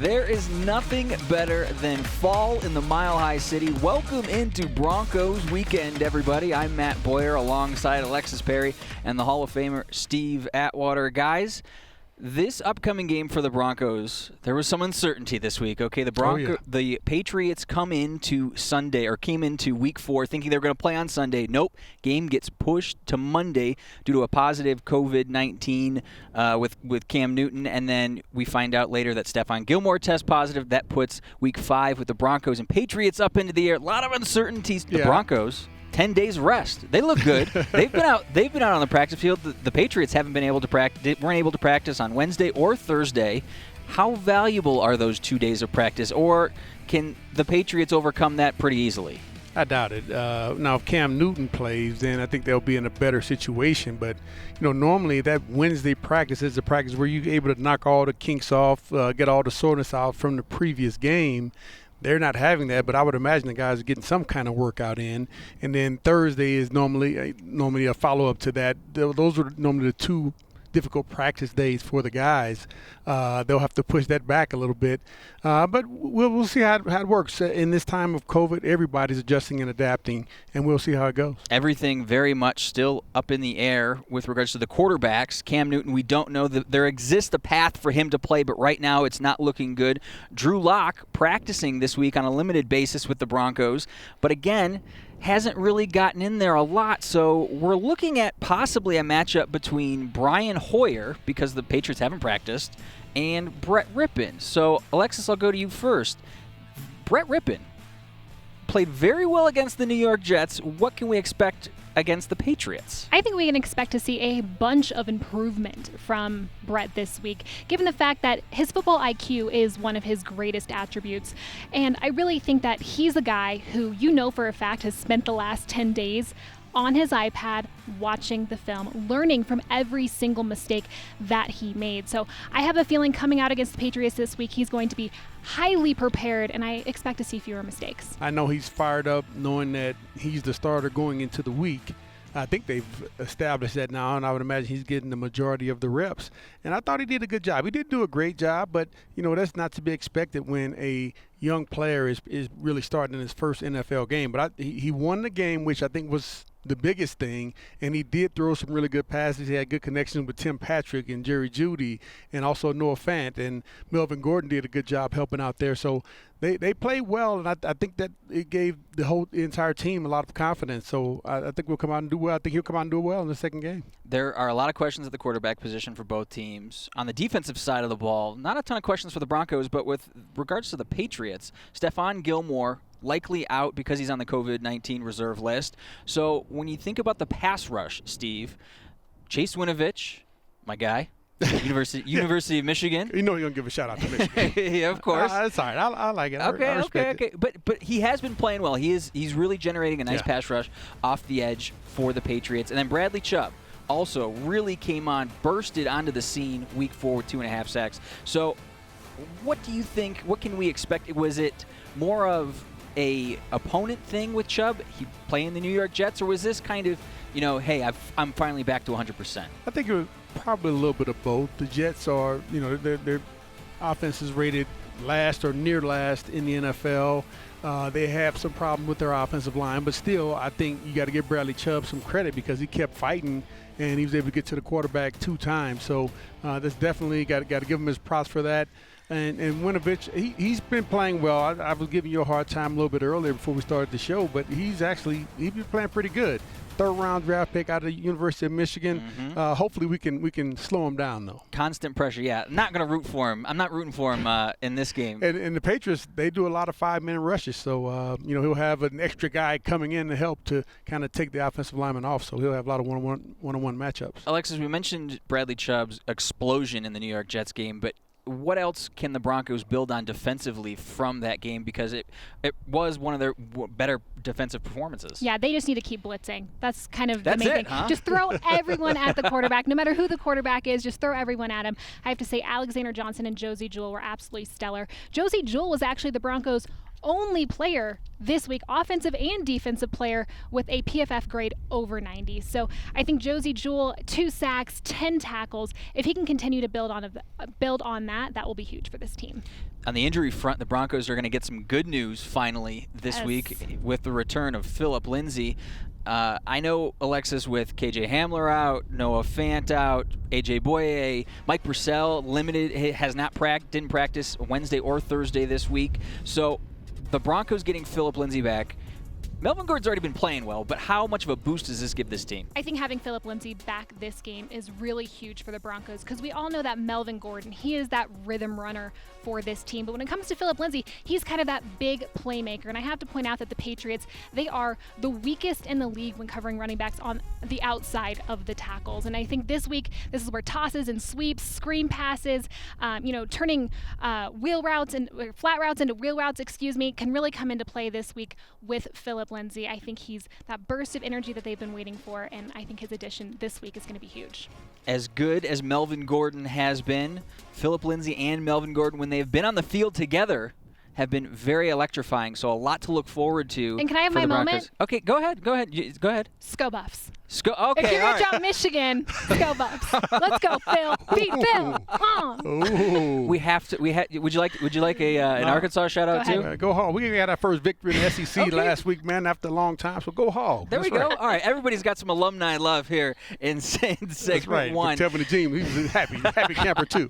There is nothing better than fall in the Mile High City. Welcome into Broncos Weekend, everybody. I'm Matt Boyer alongside Alexis Perry and the Hall of Famer Steve Atwater. Guys, this upcoming game for the Broncos, there was some uncertainty this week. Okay, the Patriots came into Week 4 thinking they were going to play on Sunday. Nope, game gets pushed to Monday due to a positive COVID-19 with Cam Newton, and then we find out later that Stephon Gilmore tests positive. That puts Week 5 with the Broncos and Patriots up into the air. A lot of uncertainties. The Broncos. 10 days rest. They look good. They've been out on the practice field. The Patriots weren't able to practice on Wednesday or Thursday. How valuable are those 2 days of practice, or can the Patriots overcome that pretty easily? I doubt it. Now, if Cam Newton plays, then I think they'll be in a better situation. But, normally that Wednesday practice is a practice where you're able to knock all the kinks off, get all the soreness out from the previous game. They're not having that, but I would imagine the guys are getting some kind of workout in. And then Thursday is normally a follow-up to that. Those are normally the two difficult practice days for the guys. They'll have to push that back a little bit. But we'll see how it works. In this time of COVID, everybody's adjusting and adapting, and we'll see how it goes. Everything very much still up in the air with regards to the quarterbacks. Cam Newton, we don't know. There exists a path for him to play, but right now it's not looking good. Drew Lock practicing this week on a limited basis with the Broncos, but again, hasn't really gotten in there a lot, so we're looking at possibly a matchup between Brian Hoyer, because the Patriots haven't practiced, and Brett Rypien. So, Alexis, I'll go to you first. Brett Rypien played very well against the New York Jets. What can we expect against the Patriots? I think we can expect to see a bunch of improvement from Brett this week, given the fact that his football IQ is one of his greatest attributes. And I really think that he's a guy who, for a fact, has spent the last 10 days on his iPad watching the film, learning from every single mistake that he made. So I have a feeling coming out against the Patriots this week, he's going to be highly prepared, and I expect to see fewer mistakes. I know he's fired up knowing that he's the starter going into the week. I think they've established that now, and I would imagine he's getting the majority of the reps. And I thought he did a good job. He did do a great job, but, that's not to be expected when a young player is really starting his first NFL game. But he won the game, which I think was the biggest thing, and he did throw some really good passes. He had good connections with Tim Patrick and Jerry Jeudy and also Noah Fant, and Melvin Gordon did a good job helping out there. So they played well, and I think that it gave the entire team a lot of confidence. So I think we'll come out and do well. I think he'll come out and do well in the second game. There are a lot of questions at the quarterback position for both teams. On the defensive side of the ball, not a ton of questions for the Broncos, but with regards to the Patriots, Stephon Gilmore likely out because he's on the COVID-19 reserve list. So when you think about the pass rush, Steve, Chase Winovich, my guy, University of Michigan. You're going to give a shout-out to Michigan. Yeah, of course. That's all right. I like it. Okay. But he has been playing well. He's really generating a nice pass rush off the edge for the Patriots. And then Bradley Chubb also really came on, bursted onto the scene Week 4 with 2.5 sacks. So what do you think? What can we expect? Was it more of a opponent thing with Chubb, he playing the New York Jets, or was this kind of, hey, I'm finally back to 100%? I think it was probably a little bit of both. The Jets are, their offense is rated last or near last in the NFL. They have some problem with their offensive line, but still, I think you got to give Bradley Chubb some credit because he kept fighting and he was able to get to the quarterback 2 times. So that's definitely got to give him his props for that. And Winovich, he's been playing well. I was giving you a hard time a little bit earlier before we started the show, but he's been playing pretty good. 3rd-round draft pick out of the University of Michigan. Mm-hmm. Hopefully we can slow him down, though. Constant pressure, yeah. I'm not going to root for him. I'm not rooting for him in this game. And the Patriots, they do a lot of 5-man rushes, so he'll have an extra guy coming in to help to kind of take the offensive lineman off. So he'll have a lot of one-on-one matchups. Alexis, we mentioned Bradley Chubb's explosion in the New York Jets game, but what else can the Broncos build on defensively from that game? Because it was one of their better defensive performances. Yeah, they just need to keep blitzing. That's kind of the main thing. Huh? Just throw everyone at the quarterback. No matter who the quarterback is, just throw everyone at him. I have to say Alexander Johnson and Josie Jewell were absolutely stellar. Josie Jewell was actually the Broncos' only player this week, offensive and defensive player, with a PFF grade over 90. So I think Josey Jewell, 2 sacks, 10 tackles. If he can continue to build on that, that will be huge for this team. On the injury front, the Broncos are going to get some good news finally this week with the return of Phillip Lindsay. I know, Alexis, with KJ Hamler out, Noah Fant out, AJ Boye, Mike Purcell limited, didn't practice Wednesday or Thursday this week. So the Broncos getting Phillip Lindsay back. Melvin Gordon's already been playing well, but how much of a boost does this give this team? I think having Phillip Lindsay back this game is really huge for the Broncos, because we all know that Melvin Gordon, he is that rhythm runner for this team. But when it comes to Phillip Lindsay, he's kind of that big playmaker. And I have to point out that the Patriots, they are the weakest in the league when covering running backs on the outside of the tackles. And I think this week, this is where tosses and sweeps, screen passes, turning wheel routes and flat routes into wheel routes, can really come into play this week with Phillip Lindsay. I think he's that burst of energy that they've been waiting for, and I think his addition this week is going to be huge. As good as Melvin Gordon has been, Phillip Lindsay and Melvin Gordon, when they've been on the field together, have been very electrifying. So a lot to look forward to. And can I have my moment? Okay, go ahead. Go ahead. Sco Buffs. Okay, if you're all going to drop Michigan, Sco Buffs. Let's go, Phil. Beat Phil. We have to. Would you like an Arkansas shout out too? Go Hog. We had our first victory in the SEC last week, man, after a long time. So go Hog. There we go. All right, everybody's got some alumni love here in segment That's right. one. Tell me the team. He was happy camper too.